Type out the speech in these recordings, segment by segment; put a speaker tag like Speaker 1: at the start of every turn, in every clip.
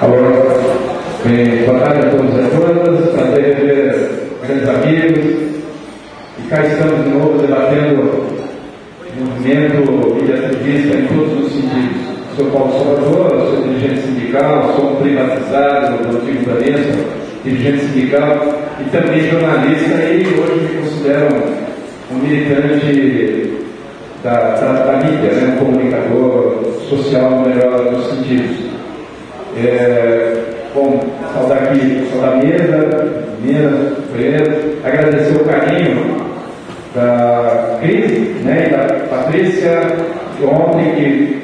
Speaker 1: Boa tarde a todos e a todas, prazer ver grandes amigos. E cá estamos de novo debatendo o movimento mediativista em todos os sentidos. Sou Paulo Salvador, sou dirigente sindical, sou um privatizado do antigo Banespa, dirigente sindical e também jornalista, e hoje me considero um militante da mídia, né? Um comunicador social no melhor dos sentidos. Bom, saudar a mesa, meninas, companheiros, agradecer o carinho da Cris, né, e da Patrícia, de ontem, que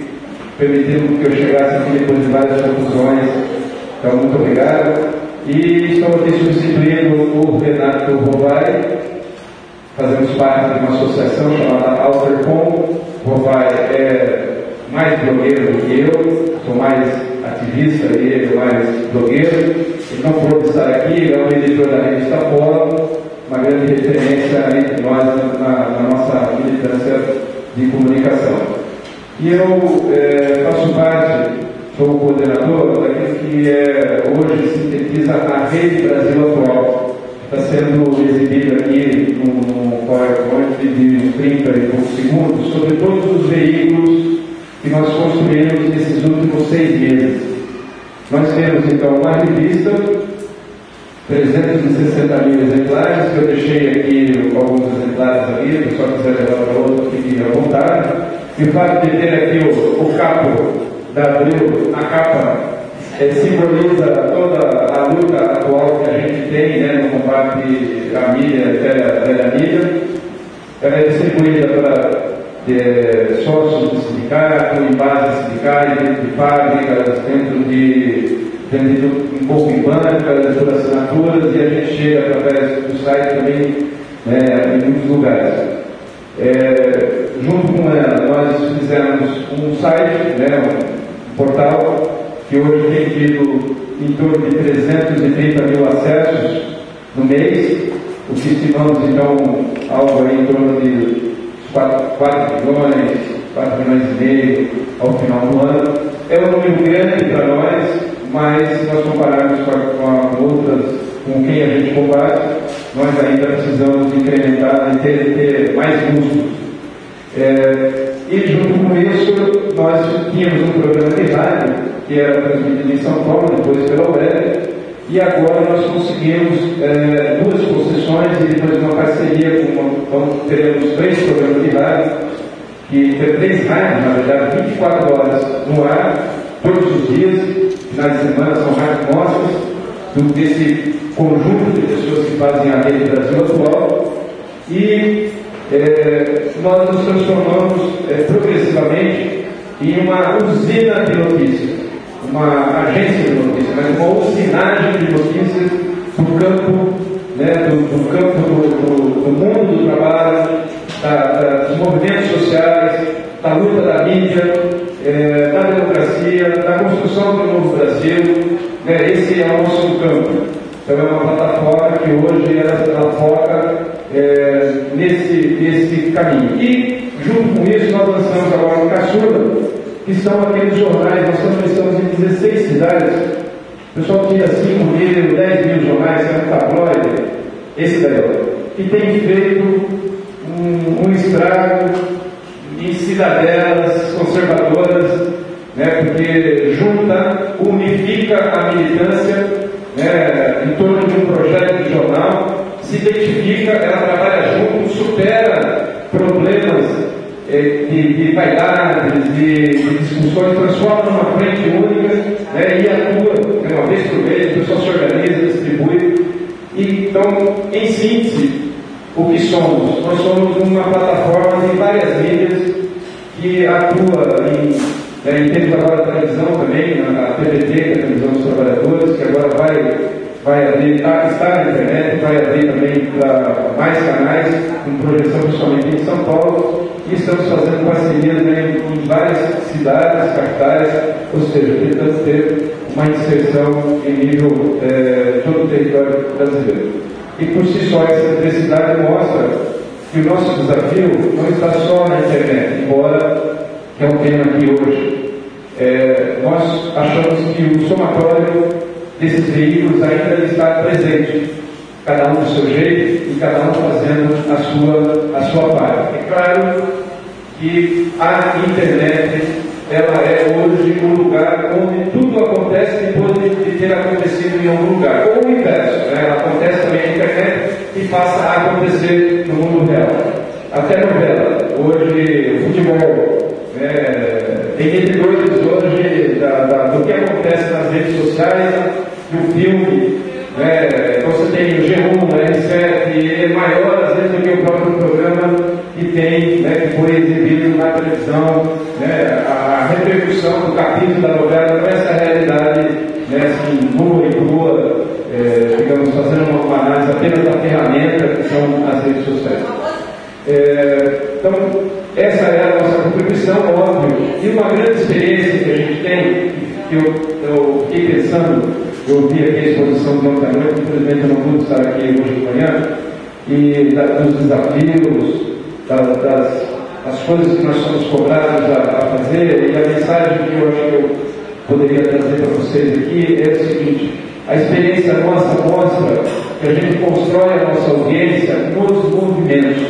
Speaker 1: permitiram que eu chegasse aqui depois de várias confusões. Então, muito obrigado. E estou aqui substituindo o Renato Rovai. Fazemos parte de uma associação chamada Altercom. Rovai é mais blogueiro do que eu, sou mais ativista e ele é mais blogueiro. Ele não pôde estar aqui, ele é um editor da revista Polo, uma grande referência entre nós na nossa militância de comunicação. E eu faço parte, sou o coordenador daquilo que hoje sintetiza a Rede Brasil Atual. Está sendo exibido aqui num PowerPoint de 30 e poucos segundos sobre todos os veículos que nós construímos nesses últimos 6 meses. Nós temos, então, uma revista, 360 mil exemplares, que eu deixei aqui alguns exemplares ali, se o pessoal quiser levar para outro, fique à vontade. E o fato de ter aqui o capo da Abril, a capa, simboliza toda a luta atual que a gente tem, né, no combate à mídia, velha mídia. Ela é distribuída para sócios do sindicato, em bases sindicais, dentro de fábricas, vendido um pouco em bancas, por assinaturas, e a gente chega através do site também, né, em muitos lugares. Junto com ela, nós fizemos um site, né, um portal, que hoje tem tido em torno de 330 mil acessos no mês, o que estimamos, então, algo aí em torno de 4 milhões e meio ao final do ano. É um número grande para nós, mas se nós compararmos com quem a gente combate, nós ainda precisamos incrementar e ter mais músculos. E junto com isso, nós tínhamos um programa de rádio, que era transmitido em São Paulo, depois pela web, e agora nós conseguimos 2 concessões e depois uma parceria então teremos 3 programas de rádio, que tem 3 rádios, na verdade, 24 horas no ar, todos os dias, finais de semana, são rádios nossas, desse conjunto de pessoas que fazem a Rede Brasil Atual, e nós nos transformamos progressivamente em uma usina de notícias, uma agência de notícias, mas uma usinagem de notícias do campo, né, do mundo do trabalho, dos movimentos sociais, da luta da mídia, da democracia, da construção do novo Brasil. Né, esse é o nosso campo. Então é uma plataforma que hoje ela foca nesse caminho. E junto com isso nós lançamos agora o Caçula, que são aqueles jornais. Nós estamos em 16 cidades. O pessoal tinha 5 mil, 10 mil jornais, que é um tabloide, esse daí, que tem feito um estrago em cidadelas conservadoras, né, porque unifica a militância, né, em torno de um projeto de jornal, se identifica, ela trabalha junto, supera problemas de vaidades, de discussões, transforma numa frente única, né, e atua, né, uma vez por mês, o pessoal se organiza, distribui. E, então, em síntese, o que somos? Nós somos uma plataforma de várias mídias que atua em termos agora da televisão também, na TVT, que é a Televisão dos Trabalhadores, que agora vai abrir, está na internet, vai abrir também para mais canais, com projeção principalmente em São Paulo, e estamos fazendo parcerias, né, em várias cidades, capitais, ou seja, tentando ter uma inserção em nível de todo o território brasileiro. E por si só essa diversidade mostra que o nosso desafio não está só na internet, embora que é um tema aqui hoje. nós achamos que o somatório desses veículos ainda está presente, cada um do seu jeito e cada um fazendo a sua parte. É claro que a internet, ela é hoje um lugar onde tudo acontece depois de ter acontecido em algum lugar, ou o inverso, né? Ela acontece também na internet e passa a acontecer no mundo real. Até novela, hoje o futebol, tem medidores hoje do que acontece nas redes sociais, do filme, então você tem o G1, o R7, ele é maior às vezes do que o próprio programa que tem, que foi exibido na televisão, a repercussão do capítulo da novela não é essa realidade, assim, nua e crua, digamos, fazendo uma análise apenas da ferramenta que são as redes sociais. Então, essa é a nossa contribuição, óbvio, e uma grande experiência que a gente tem, que eu fiquei pensando. Eu vi aqui a exposição de ontem à noite, infelizmente eu não pude estar aqui hoje de manhã, e dos desafios, das coisas que nós somos cobrados a fazer, e a mensagem que eu acho que eu poderia trazer para vocês aqui é o seguinte: a experiência nossa mostra que a gente constrói a nossa audiência nos movimentos,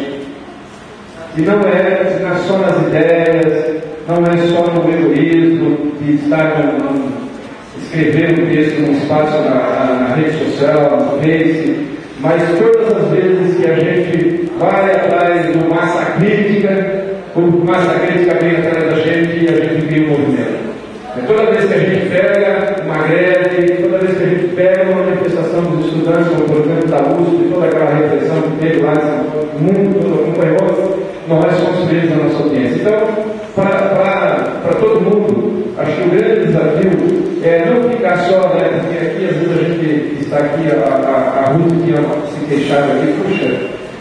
Speaker 1: e não é só nas ideias, não é só no egoísmo de estar escrever um texto num espaço na rede social, no Face, mas todas as vezes que a gente vai atrás do massa crítica, o massa crítica vem atrás da gente e a gente cria um movimento. Toda vez que a gente pega uma greve, toda vez que a gente pega uma manifestação dos estudantes, como por exemplo da USP, toda aquela repressão que teve lá, o mundo todo acompanhou, nós construímos a nossa audiência. Então, para todo mundo, acho que o grande desafio é não ficar só, porque aqui às vezes a gente está aqui, a Ruth tinha se queixado aqui, puxa,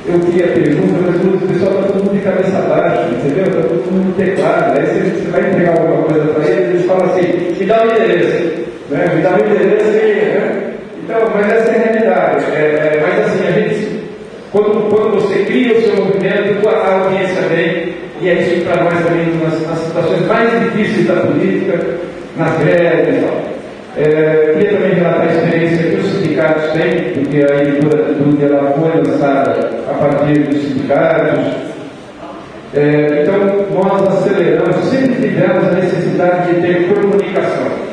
Speaker 1: eu queria pergunta, mas o pessoal está todo mundo de cabeça baixa, entendeu? Está todo mundo no teclado, aí você vai entregar alguma coisa para eles falam assim, me dá o endereço, me dá o endereço e, Então, mas essa é a realidade, mas assim, a gente, quando você cria o seu movimento, a audiência vem, e é isso para nós também, nas situações mais difíceis da política, nas greves e tal. Queria também relatar a experiência que os sindicatos têm, porque a editora Dude ela foi lançada a partir dos sindicatos. Então, nós aceleramos, sempre tivemos a necessidade de ter comunicação.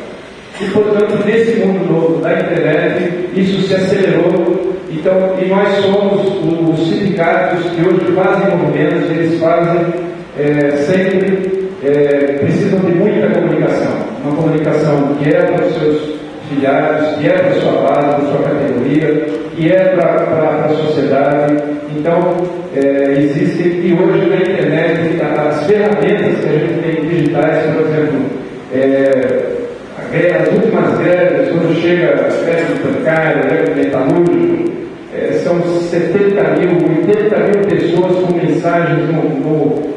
Speaker 1: E, portanto, nesse mundo novo da internet, isso se acelerou. Então, e nós somos os sindicatos que hoje fazem movimentos, eles fazem sempre, precisam de muita comunicação. Uma comunicação que é para os seus filiados, que é para a sua base, para a sua categoria, que é para a sociedade. Então, existem, e hoje na internet, as ferramentas que a gente tem digitais, por exemplo, as últimas greves, quando chega a greve do bancário, a greve do metalúrgico, são 70 mil, 80 mil pessoas com mensagens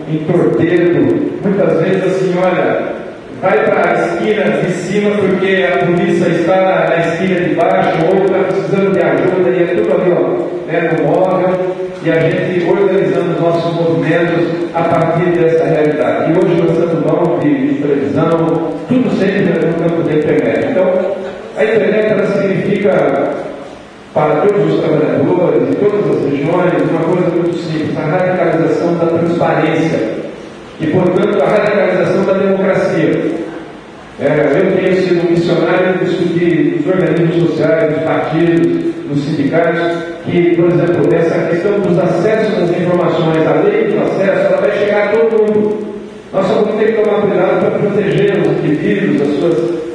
Speaker 1: em torpedo, muitas vezes assim, olha, vai para a esquina de cima porque a polícia está na esquina de baixo, ou está precisando de ajuda, e é tudo ali, no móvel, e a gente organizando os nossos movimentos a partir dessa realidade. E hoje lançando mão de televisão, tudo sempre no campo da internet. Então, a internet ela significa para todos os trabalhadores, de todas as regiões, uma coisa muito simples: a radicalização da transparência e, portanto, a radicalização da democracia. Eu tenho sido um missionário de discutir nos organismos sociais, nos partidos, nos sindicatos, que, por exemplo, essa questão dos acessos às informações, a lei do acesso, ela vai chegar a todo mundo. Nós só vamos ter que tomar cuidado para proteger os indivíduos,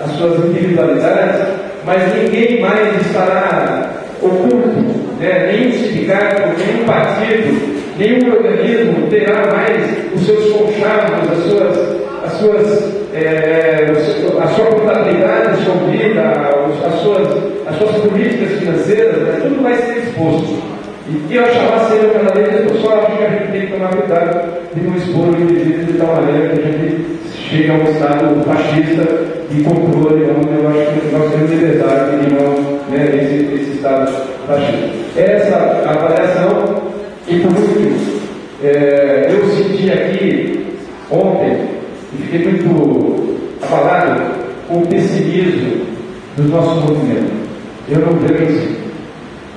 Speaker 1: as suas individualidades, mas ninguém mais estará oculto, nenhum sindicato, nenhum partido, nenhum organismo terá mais os seus conchavos, a sua contabilidade escondida, as suas políticas financeiras, tudo vai ser exposto. E eu achava ser cada vez, eu só acho que a gente tem que tomar cuidado de não expor o indivíduo de tal maneira que a gente chegue a um estado fascista de controle, onde eu acho que nós temos liberdade e não esse estado fascista. Essa avaliação, e por último, eu senti aqui ontem, e fiquei muito abalado com o pessimismo do nosso movimento. Eu não vejo assim.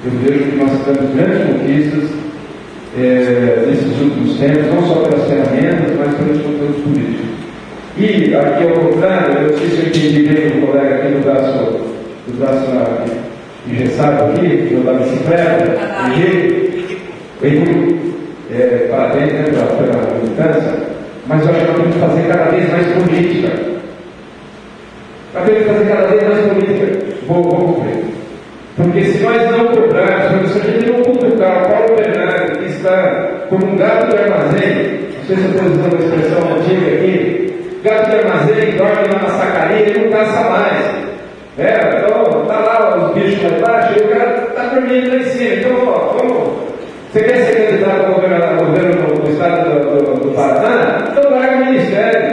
Speaker 1: Eu vejo que nós temos grandes conquistas nesses últimos tempos, não só pelas ferramentas, mas pelos conteúdos políticos. E, aqui ao contrário, eu não sei se eu entendi bem o colega aqui do braço engessado aqui, da bicicleta, parabéns, né, pela militância, mas eu acho que nós temos que fazer cada vez mais política. Vou cumprir. Porque se nós não cobrarmos, se a gente não cutucar o Paulo Bernardo, que está como um gato de armazém, não sei se eu estou usando uma expressão antiga aqui, gato de armazém, dorme lá na sacaria, ele não caça mais. Então, está lá os bichos lá embaixo e o cara está dormindo lá em cima. Então, vamos. Você quer ser candidato ao governo do estado do Paraná? Então larga o ministério.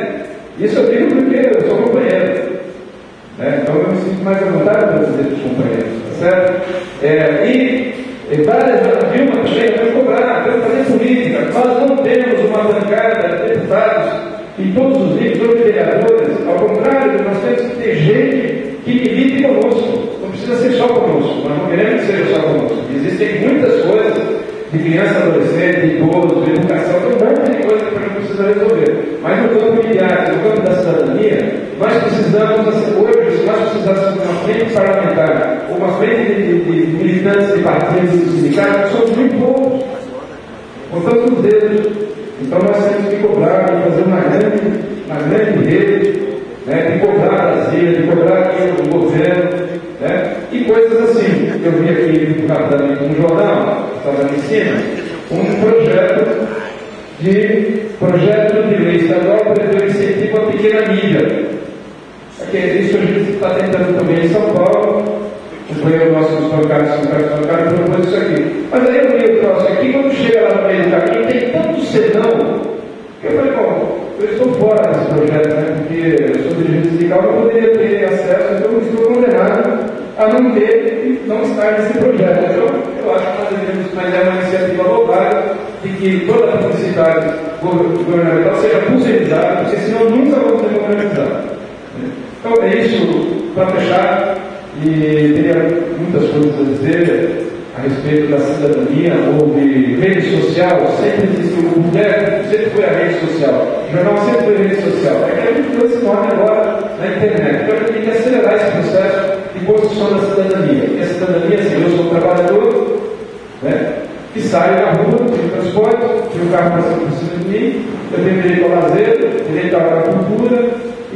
Speaker 1: Isso eu digo porque eu sou companheiro. Então eu me sinto mais à vontade para dizer dos companheiros, tá certo? E várias Dilma também vai cobrar, vai fazer política. Nós não temos uma bancada de deputados em todos os níveis, todos os vereadores. Ao contrário, nós temos que ter gente que milite conosco. Não precisa ser só conosco, nós não queremos que seja só conosco. Existem muitas coisas de criança, adolescente, idoso, de educação, tem um monte de coisa que a gente precisa resolver. Mas no campo midiático, no campo da cidadania, nós precisamos, hoje, se nós precisássemos de uma frente parlamentar, ou uma frente de militantes de partidos e sindicatos, somos muito poucos, contando os dedos. Então nós temos que cobrar, fazer uma grande rede, de cobrar Brasília, de cobrar aqui o governo, e coisas assim. Eu vi aqui rapidamente no jornal, estava ali em cima, um projeto de lei estadual para ter incentivo à pequena mídia. Isso a gente está tentando também em São Paulo. Foi o nosso bancário propôs isso aqui. Mas aí eu li o troço aqui, quando chega lá no meio do caminho, tem tanto senão, que eu falei, bom, eu estou fora desse projeto, porque eu sou dirigente sindical, eu poderia ter acesso, então eu estou condenado a não ter e não estar nesse projeto. Então, eu acho que nós devemos, mas é uma iniciativa louvável de que toda a publicidade governamental seja pulverizada, porque senão nunca vamos ter governamental. Então é isso, para fechar, e teria muitas coisas a dizer a respeito da cidadania. Houve rede social, sempre existiu, o mulher sempre foi a rede social, o jornal sempre foi a rede social, é que a gente deu esse nome agora na internet. Então a gente tem que acelerar esse processo de construção da cidadania. E a cidadania, assim, eu sou um trabalhador, que saio da rua, tenho transporte, tenho carro passando por cima de mim, eu tenho direito ao lazer, direito à cultura.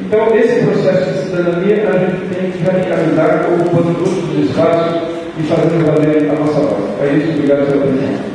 Speaker 1: Então, esse processo de cidadania a gente tem que radicalizar, ocupando todos os espaços e fazendo valer a nossa voz. É isso, obrigado pela atenção.